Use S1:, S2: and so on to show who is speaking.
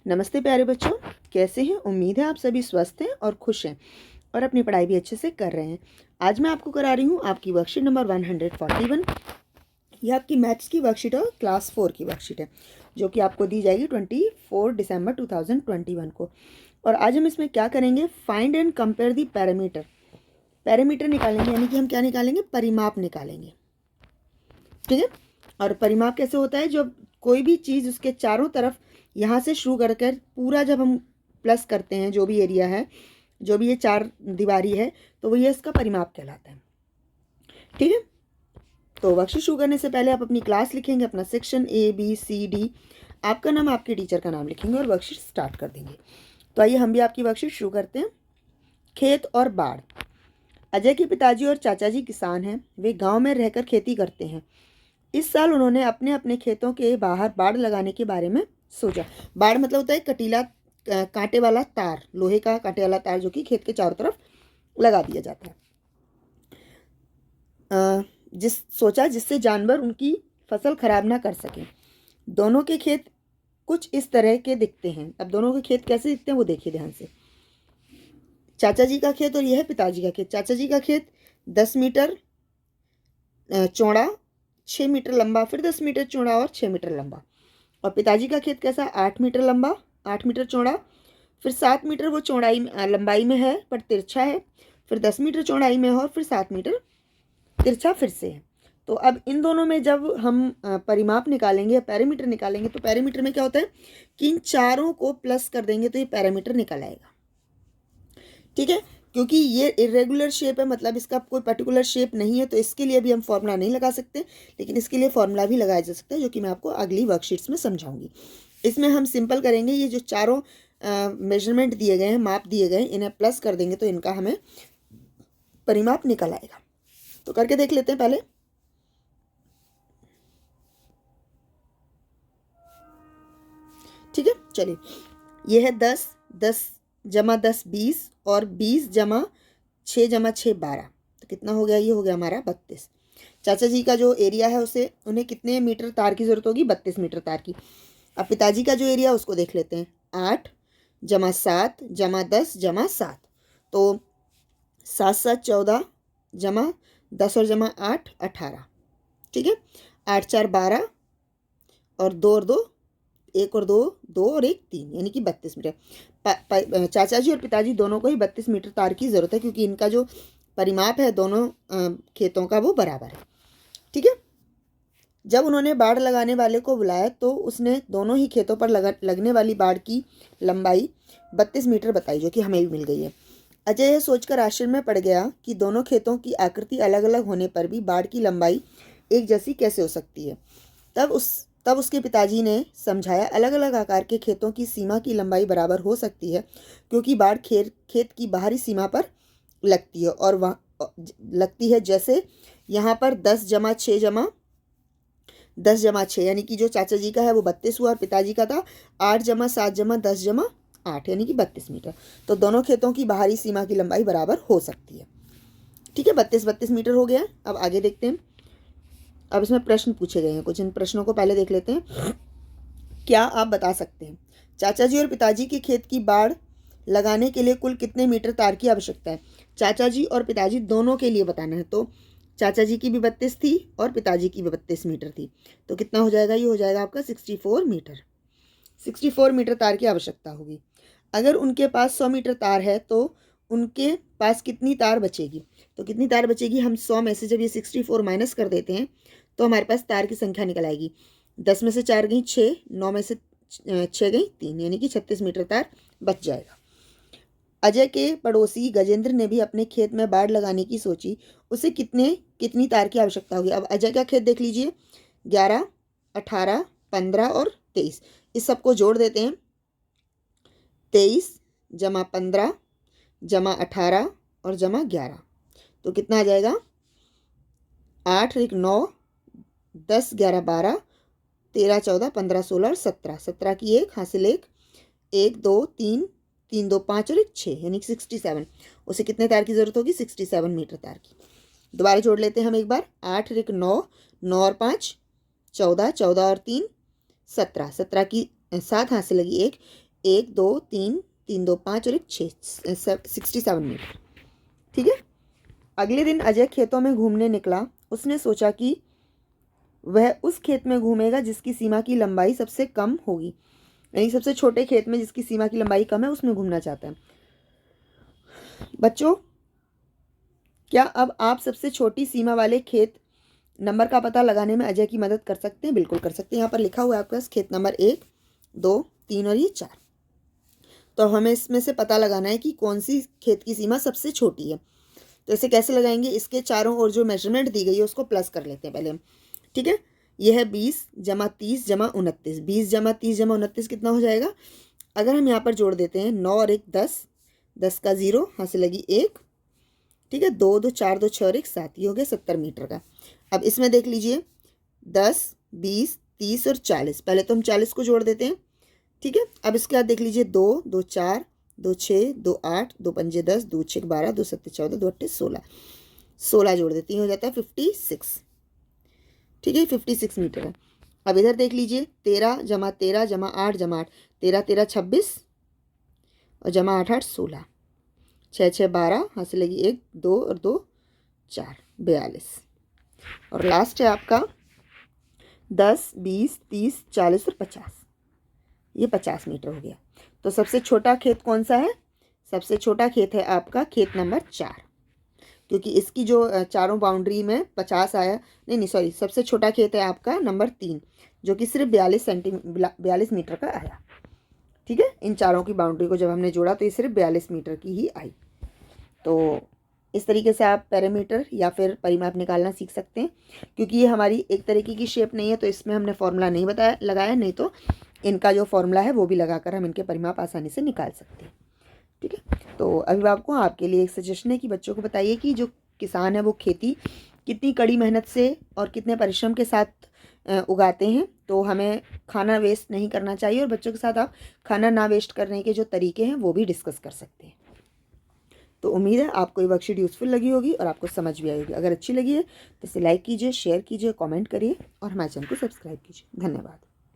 S1: नमस्ते प्यारे बच्चों, कैसे हैं? उम्मीद है आप सभी स्वस्थ हैं और खुश हैं और अपनी पढ़ाई भी अच्छे से कर रहे हैं। आज मैं आपको करा रही हूँ आपकी वर्कशीट नंबर 141। यह आपकी मैथ्स की वर्कशीट है, क्लास 4 की वर्कशीट है, जो कि आपको दी जाएगी 24 दिसंबर 2021 को। और आज हम इसमें क्या करेंगे? Find and compare the parameter. Parameter निकालेंगे, यानी कि हम क्या निकालेंगे? परिमाप निकालेंगे। ठीक है। और परिमाप कैसे होता है? जब कोई भी चीज़ उसके चारों तरफ यहाँ से शुरू कर कर पूरा जब हम प्लस करते हैं, जो भी एरिया है, जो भी ये चार दीवारी है, तो वो ये इसका परिमाप कहलाता है। ठीक है। तो वर्कशीट शुरू करने से पहले आप अपनी क्लास लिखेंगे, अपना सेक्शन ABCD, आपका नाम, आपके टीचर का नाम लिखेंगे और वर्कशीट स्टार्ट कर देंगे। तो आइए हम भी आपकी वर्कशीट शुरू करते हैं। खेत और बाढ़। अजय के पिताजी और चाचा जी किसान हैं। वे गांव में रहकर खेती करते हैं। इस साल उन्होंने अपने अपने खेतों के बाहर बाड़ लगाने के बारे में सोचा। बाड़ मतलब होता है कटीला कांटे वाला तार, लोहे का कांटे वाला तार, जो कि खेत के चारों तरफ लगा दिया जाता है। सोचा जिससे जानवर उनकी फसल खराब ना कर सके। दोनों के खेत कुछ इस तरह के दिखते हैं। अब दोनों के खेत कैसे दिखते हैं वो देखिए ध्यान से। चाचा जी का खेत और यह है पिताजी का खेत। चाचा जी का खेत 10 मीटर चौड़ा, 6 मीटर लंबा, फिर 10 मीटर चौड़ा और 6 मीटर लंबा। और पिताजी का खेत कैसा? 8 मीटर लंबा, 8 मीटर चौड़ा, फिर 7 मीटर वो चौड़ाई लंबाई में है पर तिरछा है, फिर 10 मीटर चौड़ाई में है और फिर 7 मीटर तिरछा फिर से है। तो अब इन दोनों में जब हम परिमाप निकालेंगे या पैरामीटर निकालेंगे, तो पैरामीटर में क्या होता है कि इन चारों को प्लस कर देंगे तो ये पैरामीटर निकल आएगा। ठीक है। क्योंकि ये इरेगुलर शेप है, मतलब इसका कोई पर्टिकुलर शेप नहीं है, तो इसके लिए भी हम फॉर्मूला नहीं लगा सकते, लेकिन इसके लिए फॉर्मूला भी लगाया जा सकता है, जो कि मैं आपको अगली वर्कशीट्स में समझाऊंगी। इसमें हम सिंपल करेंगे, ये जो चारों मेजरमेंट दिए गए हैं, माप दिए गए हैं, इन्हें प्लस कर देंगे तो इनका हमें परिमाप निकल आएगा। तो करके देख लेते हैं पहले। ठीक है, चलिए। ये है 10, 10 जमा 10 20 और 20 जमा 6 जमा 6 12। तो कितना हो गया? ये हो गया हमारा 32। चाचा जी का जो एरिया है उसे उन्हें कितने मीटर तार की ज़रूरत होगी? 32 मीटर तार की। अब पिताजी का जो एरिया उसको देख लेते हैं। 8 जमा 7 जमा 10 जमा 7। तो 7 7 14 जमा 10 और जमा 8 18। ठीक है। 8 4 12 और 2 और 2 1 और 2 2 और 1 3, यानी कि 32 मीटर। चाचा जी और पिताजी दोनों को ही 32 मीटर तार की ज़रूरत है, क्योंकि इनका जो परिमाप है दोनों खेतों का वो बराबर है। ठीक है। जब उन्होंने बाड़ लगाने वाले को बुलाया तो उसने दोनों ही खेतों पर लगने वाली बाड़ की लंबाई 32 मीटर बताई, जो कि हमें भी मिल गई है। अजय यह सोचकर आश्चर्य में पड़ गया कि दोनों खेतों की आकृति अलग अलग होने पर भी बाड़ की लंबाई एक जैसी कैसे हो सकती है। तब उसके पिताजी ने समझाया, अलग अलग आकार के खेतों की सीमा की लंबाई बराबर हो सकती है, क्योंकि बाड़ खेत की बाहरी सीमा पर लगती है और वहाँ लगती है। जैसे यहाँ पर 10 जमा 6 जमा 10 जमा 6, यानी कि जो चाचा जी का है वो 32 हुआ, और पिताजी का था 8 जमा 7 जमा 10 जमा 8, यानी कि 32 मीटर। तो दोनों खेतों की बाहरी सीमा की लंबाई बराबर हो सकती है। ठीक है, 32 मीटर हो गया। अब आगे देखते हैं। अब इसमें प्रश्न पूछे गए हैं कुछ, इन प्रश्नों को पहले देख लेते हैं। क्या आप बता सकते हैं चाचा जी और पिताजी के खेत की बाड़ लगाने के लिए कुल कितने मीटर तार की आवश्यकता है? चाचा जी और पिताजी दोनों के लिए बताना है। तो चाचा जी की भी 32 थी और पिताजी की भी 32 मीटर थी। तो कितना हो जाएगा? ये हो जाएगा आपका 64 मीटर। 64 मीटर तार की आवश्यकता होगी। अगर उनके पास 100 मीटर तार है तो उनके पास कितनी तार बचेगी? तो कितनी तार बचेगी? हम 100 में से जब ये 64 माइनस कर देते हैं तो हमारे पास तार की संख्या निकल आएगी। 10 में से 4 गई 6, 9 में से 6 गई 3, यानी कि 36 मीटर तार बच जाएगा। अजय के पड़ोसी गजेंद्र ने भी अपने खेत में बाड़ लगाने की सोची। उसे कितनी तार की आवश्यकता होगी? अब अजय का खेत देख लीजिए, 11 18 15 और 23। इस सबको जोड़ देते हैं। 23 जमा 15 जमा 18 और जमा 11। तो कितना आ जाएगा? 8 1 9 10 11 12 13 14 15 16 और 17। 17 की 1 हासिल 1 1 2 3 3 2 5 और 1 6, यानी कि 67। उसे कितने तार की जरूरत होगी? 67 मीटर तार की। दोबारा जोड़ लेते हैं हम एक बार। 8 1 9 9 और 5 14 14 और 3 17। 17 की 7 हासिल लगी 1 1 2 3 3 2 5 और एक 6 67 मीटर। ठीक है। अगले दिन अजय खेतों में घूमने निकला। उसने सोचा कि वह उस खेत में घूमेगा जिसकी सीमा की लंबाई सबसे कम होगी, यानी सबसे छोटे खेत में जिसकी सीमा की लंबाई कम है उसमें घूमना चाहता है। बच्चों, क्या अब आप सबसे छोटी सीमा वाले खेत नंबर का पता लगाने में अजय की मदद कर सकते हैं? बिल्कुल कर सकते हैं। यहाँ पर लिखा हुआ है आपके पास खेत नंबर 1 2 3 और ये 4। तो हमें इसमें से पता लगाना है कि कौन सी खेत की सीमा सबसे छोटी है। तो इसे कैसे लगाएंगे? इसके चारों ओर जो मेजरमेंट दी गई है उसको प्लस कर लेते हैं पहले हम। ठीक है। यह है 20 जमा 30 जमा 29। 20 जमा 30 जमा 29 कितना हो जाएगा? अगर हम यहाँ पर जोड़ देते हैं 9 और 1 10, 10 का 0, यहाँ से लगी 1। ठीक है। 2 2 4 2 6 और 1 7, ये हो गया 70 मीटर का। अब इसमें देख लीजिए 10 20 30 और 40। पहले तो हम 40 को जोड़ देते हैं। ठीक है। अब इसके बाद देख लीजिए 2 2 4 2 6 2 8 2 पंजे 10 2 6 12 2 7 14 2 8 16। 16 जोड़ देते हैं, हो जाता है 56। ठीक है, 56 मीटर है। अब इधर देख लीजिए 13 जमा 13 जमा 8 जमा 8, 13 13 26 और जमा 8 8 16, 6 6 12, यहाँ से लगी 1 2 और 2 4, 42। और लास्ट है आपका 10 20 30 40 और 50, ये 50 मीटर हो गया। तो सबसे छोटा खेत कौन सा है? सबसे छोटा खेत है आपका खेत नंबर 4, क्योंकि इसकी जो चारों बाउंड्री में 50 आया। नहीं सॉरी, सबसे छोटा खेत है आपका नंबर 3, जो कि सिर्फ 42 मीटर का आया। ठीक है। इन चारों की बाउंड्री को जब हमने जोड़ा तो ये सिर्फ 42 मीटर की ही आई। तो इस तरीके से आप पैरामीटर या फिर परिमाप निकालना सीख सकते हैं। क्योंकि ये हमारी एक तरीके की शेप नहीं है तो इसमें हमने फॉर्मूला नहीं लगाया, नहीं तो इनका जो फॉर्मूला है वो भी लगाकर हम इनके परिमाप आसानी से निकाल सकते हैं। ठीक है। तो अभिभावकों, आपके लिए एक सजेशन है कि बच्चों को बताइए कि जो किसान है वो खेती कितनी कड़ी मेहनत से और कितने परिश्रम के साथ उगाते हैं। तो हमें खाना वेस्ट नहीं करना चाहिए, और बच्चों के साथ आप खाना ना वेस्ट करने के जो तरीके हैं वो भी डिस्कस कर सकते हैं। तो उम्मीद है आपको ये वर्कशीट यूज़फुल लगी होगी और आपको समझ भी आई होगी। अगर अच्छी लगी है तो इसे लाइक कीजिए, शेयर कीजिए, कमेंट करिए और हमारे चैनल को सब्सक्राइब कीजिए। धन्यवाद।